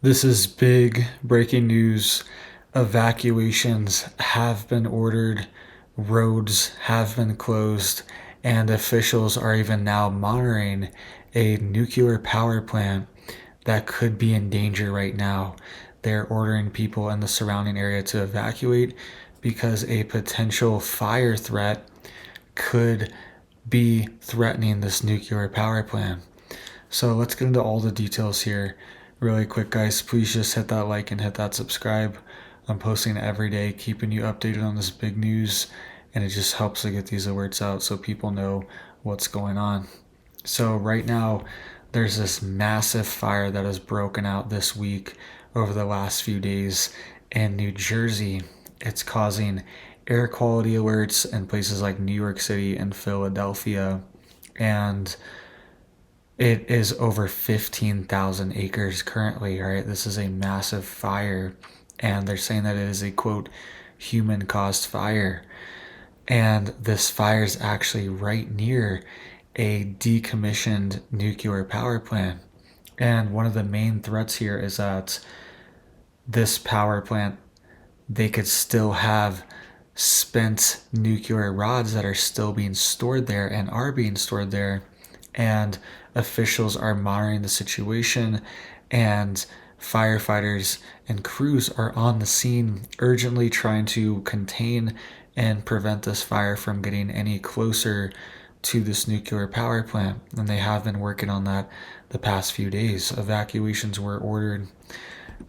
This is big breaking news. Evacuations have been ordered, roads have been closed, and officials are even now monitoring a nuclear power plant that could be in danger right now. They're ordering people in the surrounding area to evacuate because a potential fire threat could be threatening this nuclear power plant. So let's get into all the details here really quick, guys. Please just hit that like and hit that subscribe. I'm posting every day, keeping you updated on this big news, and it just helps to get these alerts out so people know what's going on. So right now, there's this massive fire that has broken out this week over the last few days in New Jersey. It's causing air quality alerts in places like New York City and Philadelphia, and it is over 15,000 acres currently, right? This is a massive fire, and they're saying that it is a quote, human caused fire. And this fire is actually right near a decommissioned nuclear power plant. And one of the main threats here is that this power plant, they could still have spent nuclear rods that are still being stored there and are being stored there. And officials are monitoring the situation, and firefighters and crews are on the scene urgently trying to contain and prevent this fire from getting any closer to this nuclear power plant. And they have been working on that the past few days. Evacuations were ordered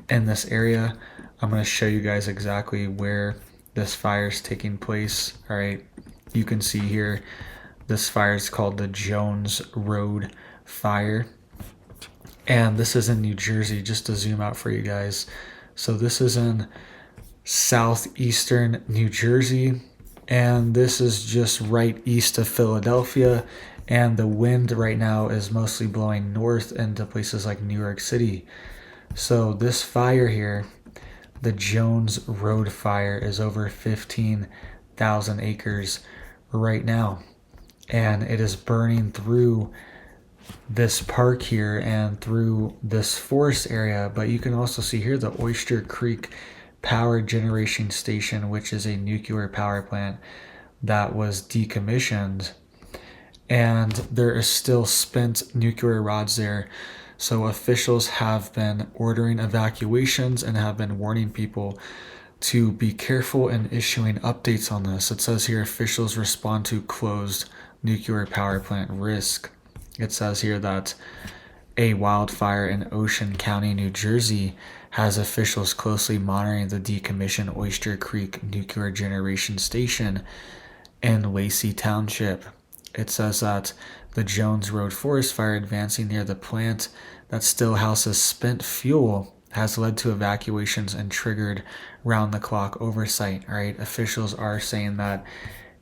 in this area. I'm going to show you guys exactly where this fire is taking place. All right, you can see here this fire is called the Jones Road Fire, and this is in New Jersey. Just to zoom out for you guys, so this is in southeastern New Jersey, and this is just right east of Philadelphia, and the wind right now is mostly blowing north into places like New York City. So this fire here, the Jones Road Fire, is over 15,000 acres right now, and it is burning through this park here and through this forest area. But you can also see here the Oyster Creek Power Generation Station, which is a nuclear power plant that was decommissioned, and there is still spent nuclear rods there. So officials have been ordering evacuations and have been warning people to be careful and issuing updates on this. It says here officials respond to closed nuclear power plant risk. It says here that a wildfire in Ocean County, New Jersey, has officials closely monitoring the decommissioned Oyster Creek Nuclear Generation Station in Lacey Township. It says that the Jones Road forest fire advancing near the plant that still houses spent fuel has led to evacuations and triggered round-the-clock oversight. All right, officials are saying that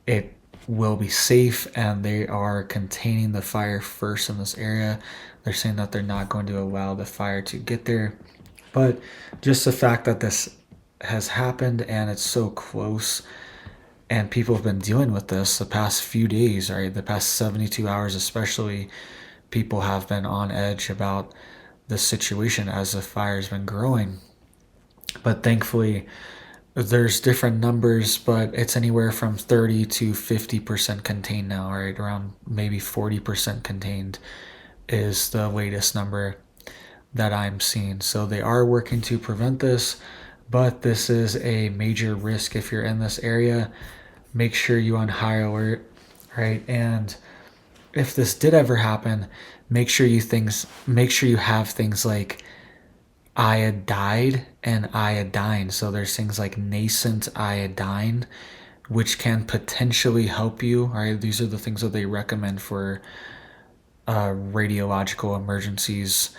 it will be safe, and they are containing the fire first in this area. They're saying that they're not going to allow the fire to get there. But just the fact that this has happened and it's so close, and people have been dealing with this the past few days, right? The past 72 hours especially, people have been on edge about the situation as the fire's been growing. But thankfully, there's different numbers, but it's anywhere from 30 to 50% contained now, right? Around maybe 40% contained is the latest number that I'm seeing. So they are working to prevent this, but this is a major risk if you're in this area. Make sure you're on high alert, right? And if this did ever happen, make sure you have things like iodide and iodine. So there's things like nascent iodine, which can potentially help you. All right, these are the things that they recommend for radiological emergencies.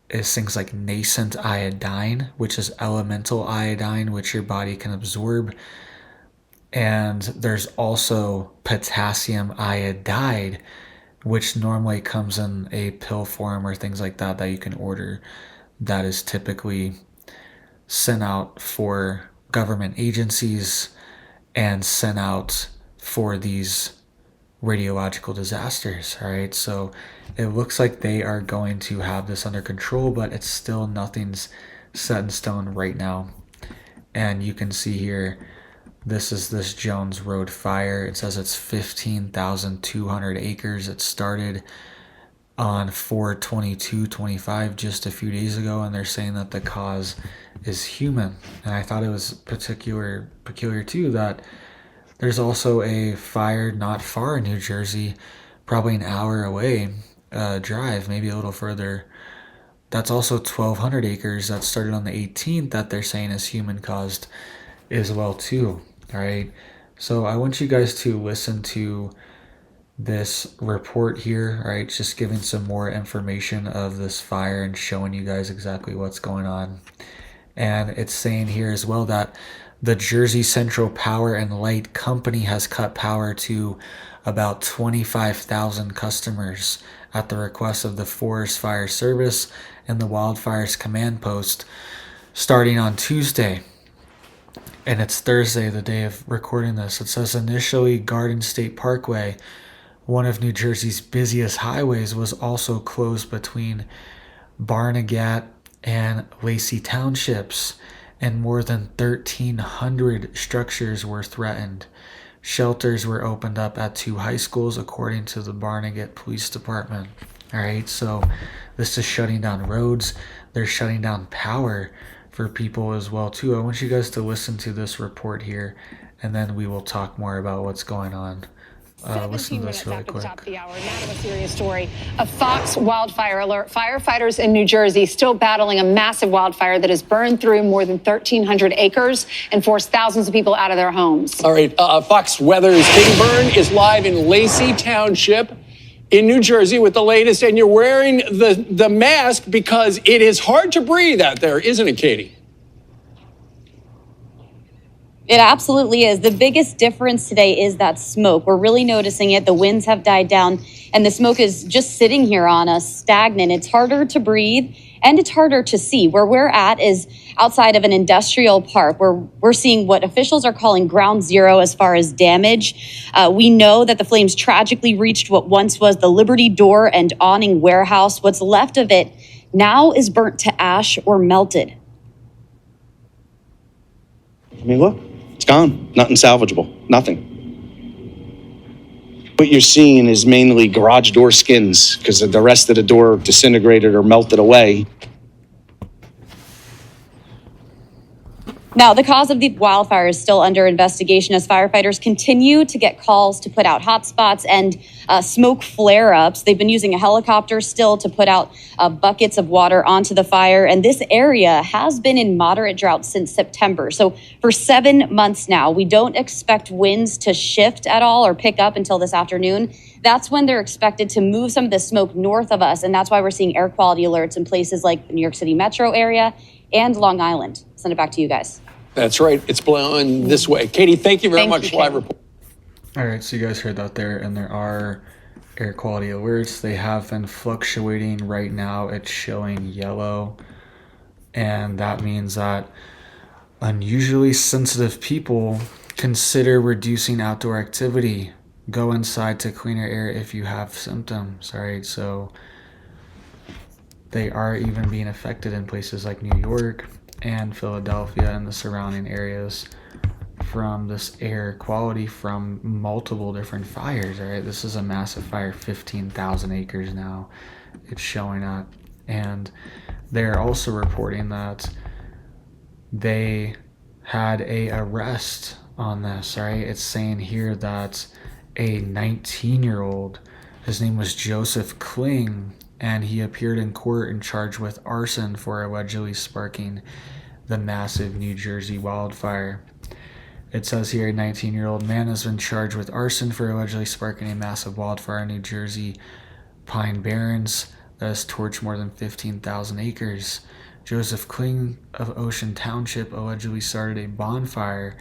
Is things like nascent iodine, which is elemental iodine, which your body can absorb. And there's also potassium iodide, which normally comes in a pill form or things like that that you can order. That is typically sent out for government agencies and sent out for these radiological disasters. All right, so it looks like they are going to have this under control, but it's still nothing's set in stone right now. And you can see here, this is this Jones Road fire. It says it's 15,200 acres. It started on 4/22/25 just a few days ago, and they're saying that the cause is human. And I thought it was peculiar too that there's also a fire not far in New Jersey, probably an hour away, drive, maybe a little further. That's also 1,200 acres that started on the 18th that they're saying is human caused as well too. All right. So I want you guys to listen to this report here, all right, just giving some more information of this fire and showing you guys exactly what's going on. And it's saying here as well that the Jersey Central Power and Light Company has cut power to about 25,000 customers at the request of the Forest Fire Service and the Wildfires Command Post starting on Tuesday. And it's Thursday, the day of recording this. It says initially Garden State Parkway, one of New Jersey's busiest highways, was also closed between Barnegat and Lacey Townships, and more than 1,300 structures were threatened. Shelters were opened up at 2 high schools, according to the Barnegat Police Department. All right, so this is shutting down roads. They're shutting down power for people as well too. I want you guys to listen to this report here, and then we will talk more about what's going on. Listen to this really quick. Top of the hour, now to a serious story. A Fox wildfire alert. Firefighters in New Jersey still battling a massive wildfire that has burned through more than 1,300 acres and forced thousands of people out of their homes. All right, Fox Weather's King Burn is live in Lacey Township in New Jersey with the latest, and you're wearing the mask because it is hard to breathe out there, isn't it, Katie? It absolutely is. The biggest difference today is that smoke. We're really noticing it. The winds have died down, and the smoke is just sitting here on us, stagnant. It's harder to breathe, and it's harder to see. Where we're at is outside of an industrial park, where we're seeing what officials are calling ground zero as far as damage. We know that the flames tragically reached what once was the Liberty Door and Awning Warehouse. What's left of it now is burnt to ash or melted. I mean, look. It's gone. Nothing salvageable. Nothing. What you're seeing is mainly garage door skins because the rest of the door disintegrated or melted away. Now, the cause of the wildfire is still under investigation as firefighters continue to get calls to put out hotspots and smoke flare-ups. They've been using a helicopter still to put out buckets of water onto the fire. And this area has been in moderate drought since September. So for 7 months now, we don't expect winds to shift at all or pick up until this afternoon. That's when they're expected to move some of the smoke north of us. And that's why we're seeing air quality alerts in places like the New York City metro area and Long Island. Send it back to you guys. That's right. It's blowing this way. Katie, thank you very much. Live report. All right, so you guys heard that there, and there are air quality alerts. They have been fluctuating. Right now it's showing yellow, and that means that unusually sensitive people consider reducing outdoor activity. Go inside to cleaner air if you have symptoms. All right, so they are even being affected in places like New York and Philadelphia and the surrounding areas from this air quality from multiple different fires. All right, this is a massive fire, 15,000 acres now it's showing up. And they're also reporting that they had a arrest on this. All right, it's saying here that a 19-year-old, his name was Joseph Kling, and he appeared in court and charged with arson for allegedly sparking the massive New Jersey wildfire. It says here a 19-year-old man has been charged with arson for allegedly sparking a massive wildfire in New Jersey Pine Barrens that has torched more than 15,000 acres. Joseph Kling of Ocean Township allegedly started a bonfire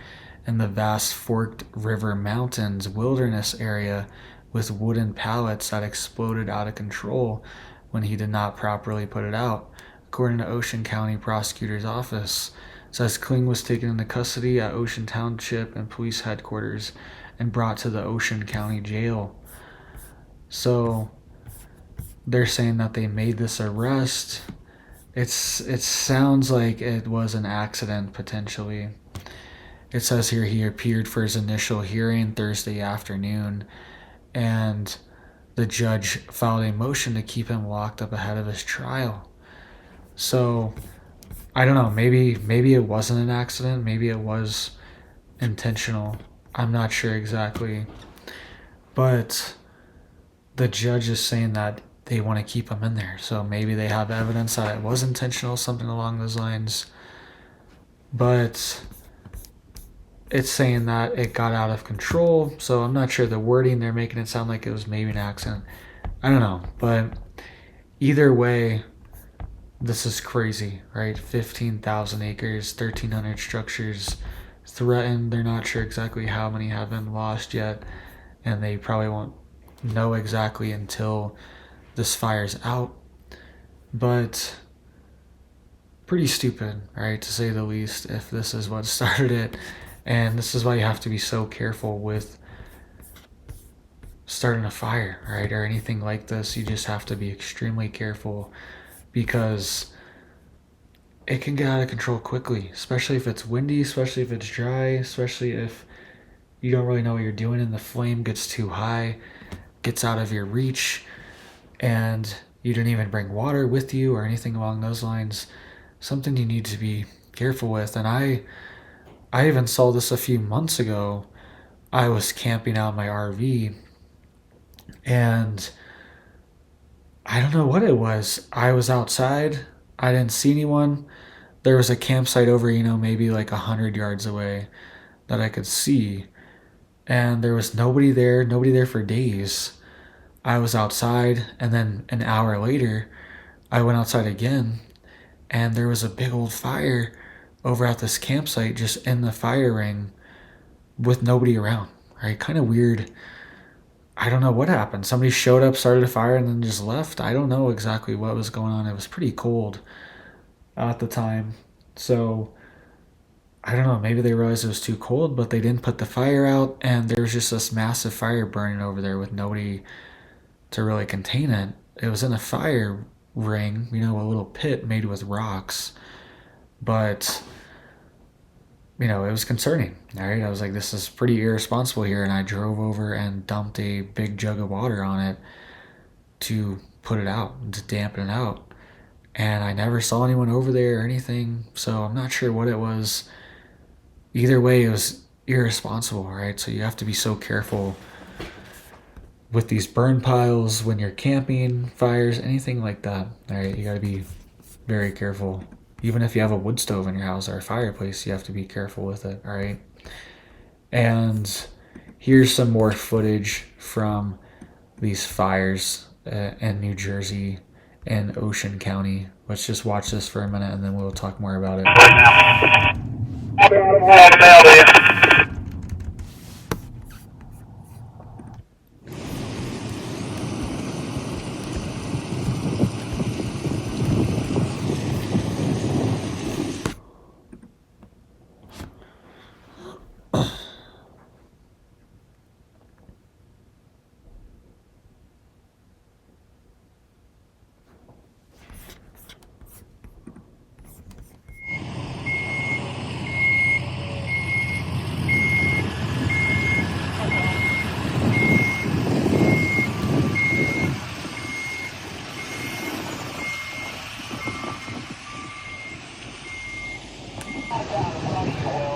in the vast Forked River Mountains wilderness area with wooden pallets that exploded out of control when he did not properly put it out, according to Ocean County Prosecutor's Office. It says Kling was taken into custody at Ocean Township and Police Headquarters and brought to the Ocean County Jail. So they're saying that they made this arrest. It sounds like it was an accident potentially. It says here he appeared for his initial hearing Thursday afternoon, and the judge filed a motion to keep him locked up ahead of his trial. So I don't know, maybe it wasn't an accident, maybe it was intentional. I'm not sure exactly. But the judge is saying that they want to keep him in there. So maybe they have evidence that it was intentional, something along those lines. But it's saying that it got out of control. So I'm not sure the wording, they're making it sound like it was maybe an accident. I don't know. But either way, this is crazy, right? 15,000 acres, 1,300 structures threatened. They're not sure exactly how many have been lost yet, and they probably won't know exactly until this fire's out. But pretty stupid, right, to say the least, if this is what started it. And this is why you have to be so careful with starting a fire, right, or anything like this. You just have to be extremely careful, because it can get out of control quickly, especially if it's windy, especially if it's dry, especially if you don't really know what you're doing and the flame gets too high, gets out of your reach, and you didn't even bring water with you or anything along those lines. Something you need to be careful with. And I even saw this a few months ago. I was camping out in my RV, and I don't know what it was. I was outside. I didn't see anyone. There was a campsite over, maybe like 100 yards away that I could see. And there was nobody there for days. I was outside, and then an hour later, I went outside again, and there was a big old fire over at this campsite, just in the fire ring with nobody around, right? Kind of weird. I don't know what happened. Somebody showed up, started a fire, and then just left. I don't know exactly what was going on. It was pretty cold at the time. So I don't know, maybe they realized it was too cold, but they didn't put the fire out, and there was just this massive fire burning over there with nobody to really contain it. It was in a fire ring, a little pit made with rocks. But it was concerning, all right? I was like, this is pretty irresponsible here, and I drove over and dumped a big jug of water on it to put it out, to dampen it out. And I never saw anyone over there or anything, so I'm not sure what it was. Either way, it was irresponsible, right? So you have to be so careful with these burn piles when you're camping, fires, anything like that, all right? You got to be very careful. Even if you have a wood stove in your house or a fireplace, you have to be careful with it, all right? And here's some more footage from these fires in New Jersey and Ocean County. Let's just watch this for a minute, and then we'll talk more about it.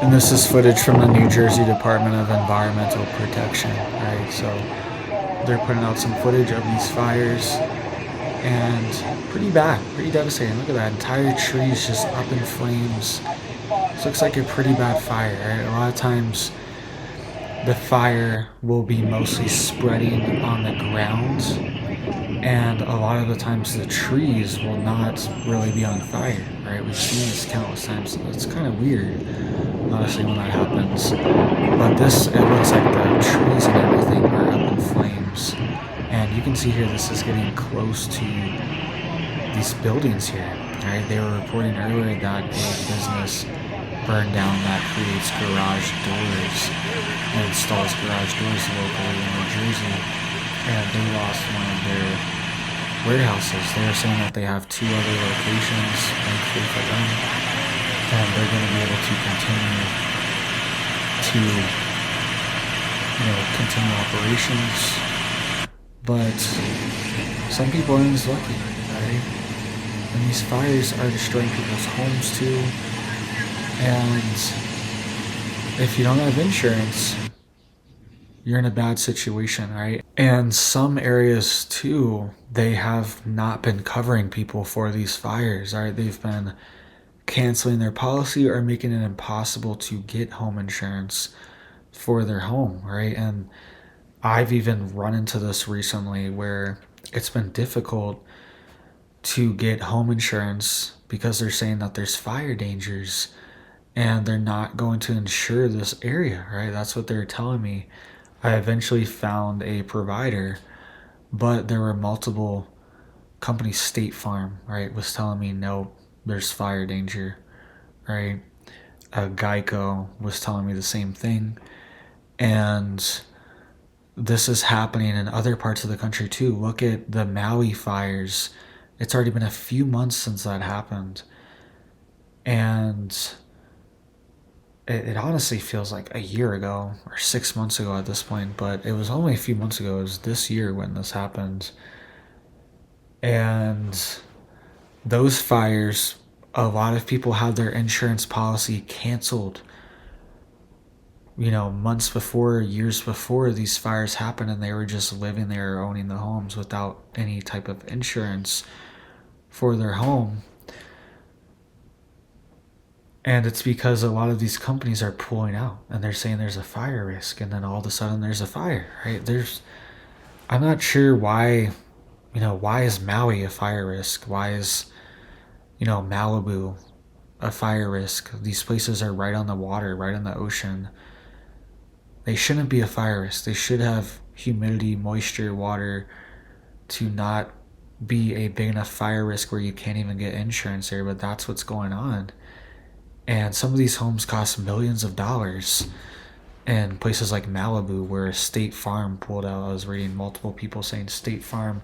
And this is footage from the New Jersey Department of Environmental Protection, right? So they're putting out some footage of these fires, and pretty bad, pretty devastating. Look at that, entire trees just up in flames. This looks like a pretty bad fire, right? A lot of times the fire will be mostly spreading on the ground, and a lot of the times the trees will not really be on fire, right? We've seen this countless times. It's kind of weird, honestly, when that happens. But this, it looks like the trees and everything are up in flames. And you can see here, this is getting close to these buildings here, right? They were reporting earlier that a business burned down that creates garage doors and installs garage doors locally in New Jersey. and they lost one of their warehouses. They were saying that they have 2 other locations, thankfully for them, and they're going to be able to continue operations. But some people aren't as lucky, right? And these fires are destroying people's homes too. And if you don't have insurance, you're in a bad situation, right? And some areas too, they have not been covering people for these fires, right? They've been canceling their policy or making it impossible to get home insurance for their home, right? And I've even run into this recently where it's been difficult to get home insurance because they're saying that there's fire dangers and they're not going to insure this area, right? That's what they're telling me. I eventually found a provider, but there were multiple companies. State Farm, right, was telling me, no, there's fire danger, right? Geico was telling me the same thing. And this is happening in other parts of the country too. Look at the Maui fires. It's already been a few months since that happened. And it honestly feels like a year ago or 6 months ago at this point, but it was only a few months ago. It was this year when this happened. And those fires, a lot of people had their insurance policy canceled, months before, years before these fires happened, and they were just living there, owning the homes without any type of insurance for their home. And it's because a lot of these companies are pulling out and they're saying there's a fire risk, and then all of a sudden there's a fire, right? I'm not sure why is Maui a fire risk? Why is, Malibu a fire risk? These places are right on the water, right on the ocean. They shouldn't be a fire risk. They should have humidity, moisture, water to not be a big enough fire risk where you can't even get insurance there, but that's what's going on. And some of these homes cost millions of dollars in places like Malibu, where State Farm pulled out. I was reading multiple people saying State Farm,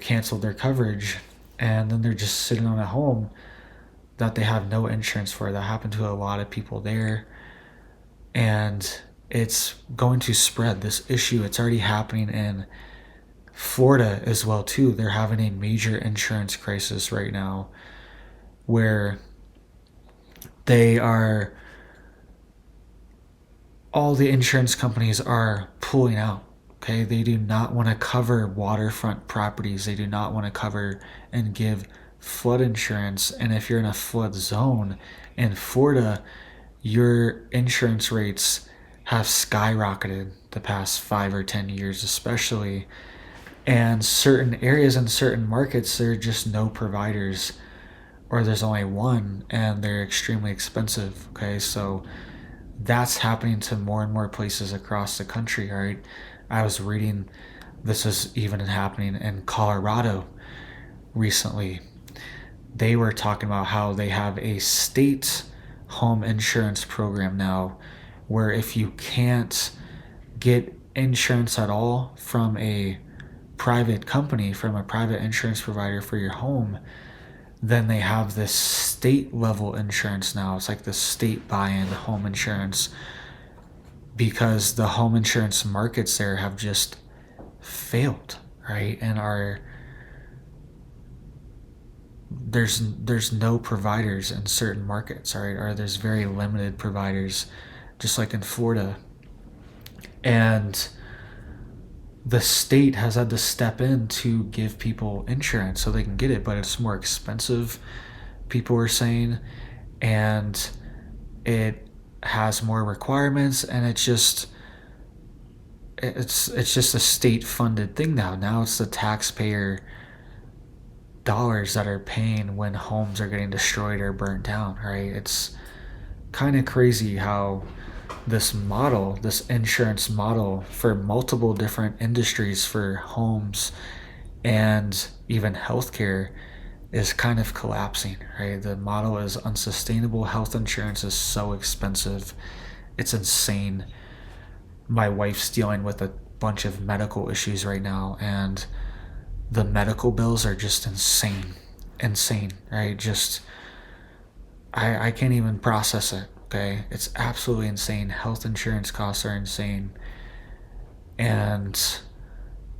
canceled their coverage, and then they're just sitting on a home that they have no insurance for. That happened to a lot of people there. And it's going to spread, this issue. It's already happening in Florida as well too. They're having a major insurance crisis right now where all the insurance companies are pulling out. Okay, they do not want to cover waterfront properties. They do not want to cover and give flood insurance. And if you're in a flood zone in Florida, your insurance rates have skyrocketed the past 5 or 10 years especially. And certain areas and certain markets, there are just no providers, or there's only one, and they're extremely expensive. Okay, so that's happening to more and more places across the country, right? I was reading this is even happening in Colorado recently. They were talking about how they have a state home insurance program now where if you can't get insurance at all from a private company, from a private insurance provider for your home, then they have this state level insurance now. It's like the state buy-in home insurance, because the home insurance markets there have just failed, right? And there's no providers in certain markets, right? Or there's very limited providers, just like in Florida. And the state has had to step in to give people insurance so they can get it, but it's more expensive, people were saying, and it has more requirements, and it's just a state funded thing now. Now it's the taxpayer dollars that are paying when homes are getting destroyed or burnt down, right? It's kind of crazy how this insurance model for multiple different industries, for homes and even healthcare, is kind of collapsing, right? The model is unsustainable. Health insurance is so expensive. It's insane. My wife's dealing with a bunch of medical issues right now, and the medical bills are just insane, right? Just I can't even process it. Okay, it's absolutely insane. Health insurance costs are insane, and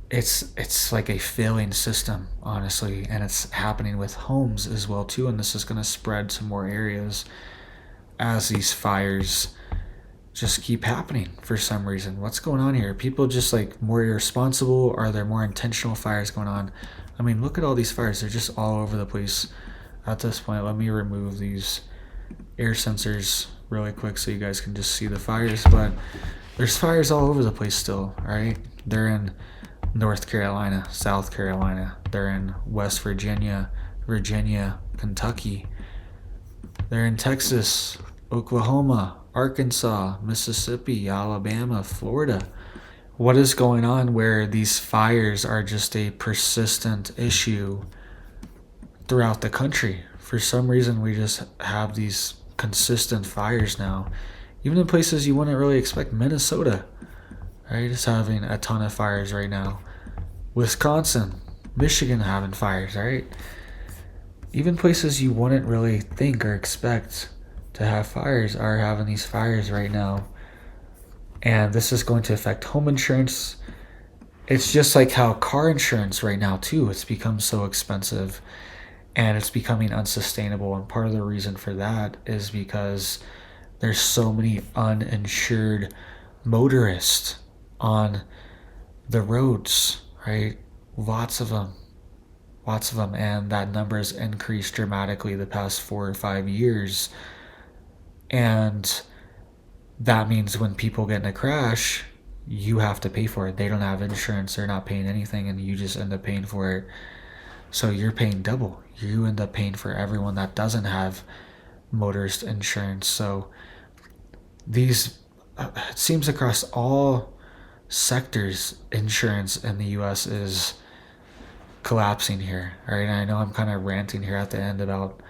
it's like a failing system, honestly, and it's happening with homes as well too, and this is going to spread to more areas as these fires just keep happening for some reason. What's going on here? People just like more irresponsible? Are there more intentional fires going on? I mean, look at all these fires. They're just all over the place at this point. Let me remove these air sensors really quick so you guys can just see the fires. But there's fires all over the place still, right? They're in North Carolina, South Carolina. They're in West Virginia, Kentucky. They're in Texas, Oklahoma, Arkansas, Mississippi, Alabama, Florida. What is going on where these fires are just a persistent issue throughout the country? For some reason, we just have these consistent fires now. Even in places you wouldn't really expect. Minnesota, right, is having a ton of fires right now. Wisconsin, Michigan having fires, right? Even places you wouldn't really think or expect to have fires are having these fires right now. And this is going to affect home insurance. It's just like how car insurance right now too, it's become so expensive and it's becoming unsustainable. And part of the reason for that is because there's so many uninsured motorists on the roads, right? Lots of them. And that number has increased dramatically the past 4 or 5 years. And that means when people get in a crash, you have to pay for it. They don't have insurance, they're not paying anything, and you just end up paying for it. So you're paying double. You end up paying for everyone that doesn't have motorist insurance. So it seems across all sectors, insurance in the US is collapsing here, right? And I know I'm kind of ranting here at the end about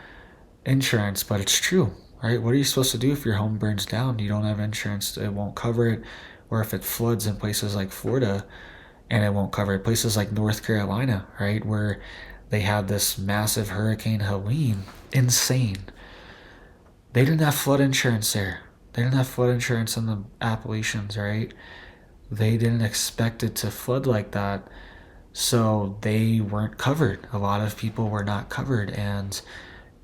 insurance, but it's true, right? What are you supposed to do if your home burns down? You don't have insurance, it won't cover it. Or if it floods in places like Florida and it won't cover it. Places like North Carolina, right, where they had this massive Hurricane Helene, insane. They didn't have flood insurance there. They didn't have flood insurance in the Appalachians, right? They didn't expect it to flood like that. So they weren't covered. A lot of people were not covered. And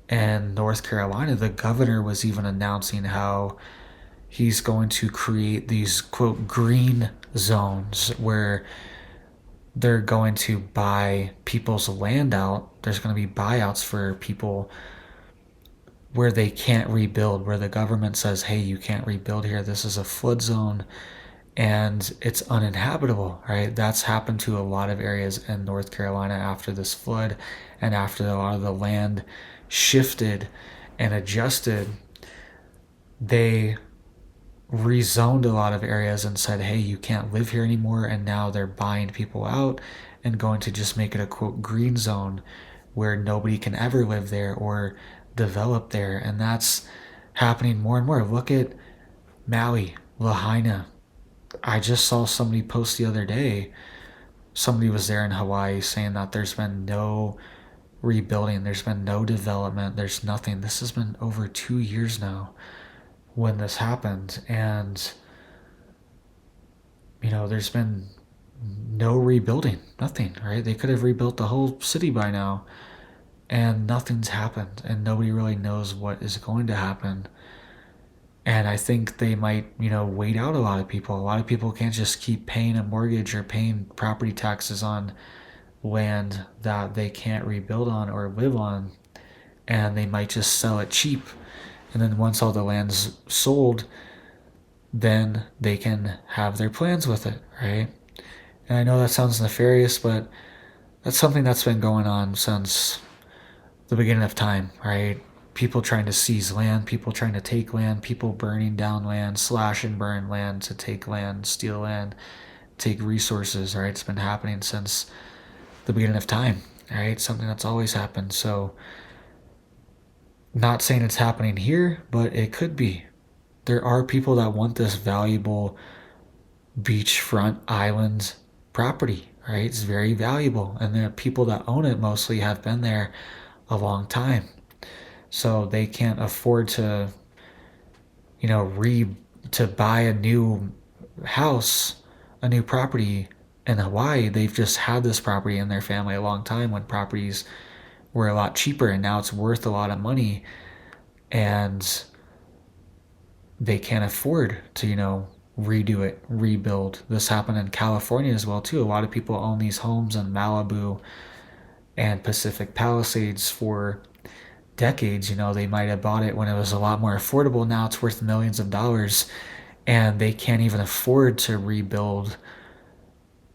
in North Carolina, the governor was even announcing how he's going to create these, quote, green zones where they're going to buy people's land out. There's going to be buyouts for people where they can't rebuild, where the government says, hey, you can't rebuild here. This is a flood zone. And it's uninhabitable, right? That's happened to a lot of areas in North Carolina after this flood and after a lot of the land shifted and adjusted. They rezoned a lot of areas and said, hey, you can't live here anymore. And now they're buying people out and going to just make it a, quote, green zone where nobody can ever live there or develop there. And that's happening more and more. Look at Maui, Lahaina. I just saw somebody post the other day, somebody was there in Hawaii saying that there's been no rebuilding, there's been no development, there's nothing. This has been over 2 years now when this happened, and there's been no rebuilding, nothing, right? They could have rebuilt the whole city by now, and nothing's happened, and nobody really knows what is going to happen. And I think they might, wait out a lot of people. A lot of people can't just keep paying a mortgage or paying property taxes on land that they can't rebuild on or live on. And they might just sell it cheap. And then once all the land's sold, then they can have their plans with it, right? And I know that sounds nefarious, but that's something that's been going on since the beginning of time, right? People trying to seize land, people trying to take land, people burning down land, slash and burn land to take land, steal land, take resources, right? It's been happening since the beginning of time, right? Something that's always happened. So, not saying it's happening here, but it could be. There are people that want this valuable beachfront island property, right? It's very valuable, and the people that own it mostly have been there a long time, so they can't afford to, to buy a new house, a new property in Hawaii. They've just had this property in their family a long time when properties were a lot cheaper, and now it's worth a lot of money, and they can't afford to, redo it, rebuild. This happened in California as well too. A lot of people own these homes in Malibu and Pacific Palisades for decades. They might have bought it when it was a lot more affordable. Now it's worth millions of dollars, and they can't even afford to rebuild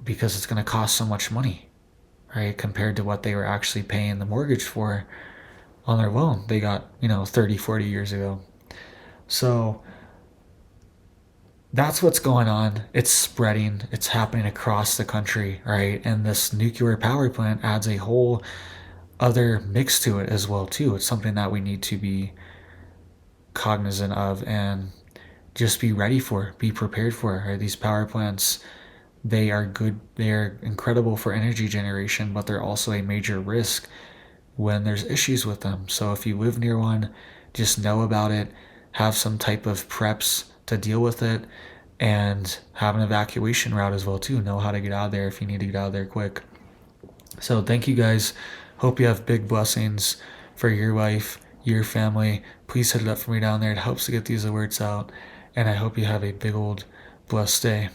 because it's going to cost so much money, right? Compared to what they were actually paying the mortgage for on their loan they got, 30, 40 years ago. So that's what's going on. It's spreading. It's happening across the country, right? And this nuclear power plant adds a whole other mix to it as well too. It's something that we need to be cognizant of and just be ready for, be prepared for, right? These power plants, they are good, they're incredible for energy generation, but they're also a major risk when there's issues with them. So if you live near one, just know about it, have some type of preps to deal with it, and have an evacuation route as well too. Know how to get out of there if you need to get out of there quick. So thank you guys. Hope you have big blessings for your life, your family. Please hit it up for me down there. It helps to get these alerts out, and I hope you have a big old blessed day.